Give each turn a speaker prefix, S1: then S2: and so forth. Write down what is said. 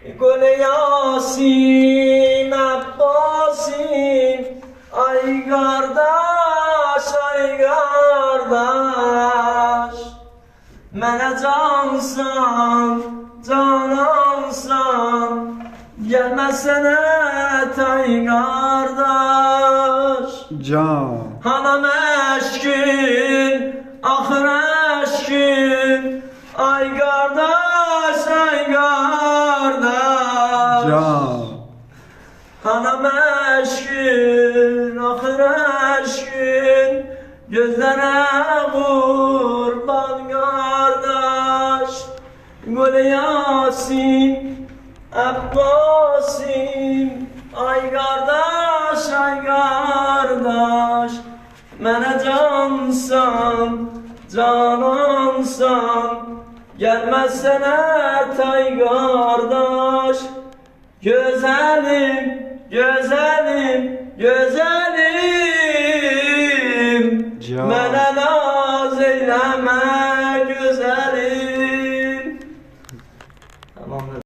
S1: Gül Yasin Abbasim, ay kardeş, ay kardeş. Mənə cansan, canansan, gəlməsənə tay qardaş.
S2: Can.
S1: Hanam eşkin, axır eşkin, ay qardaş, ay qardaş.
S2: Can.
S1: Hanam eşkin, axır eşkin, gözlərə qurban qardaş. Gül Yasin Abbasim, ay qardaş, ay qardaş. Mənə cansan, canansan, gəlməsənə tay qardaş. Gözəlim, gözəlim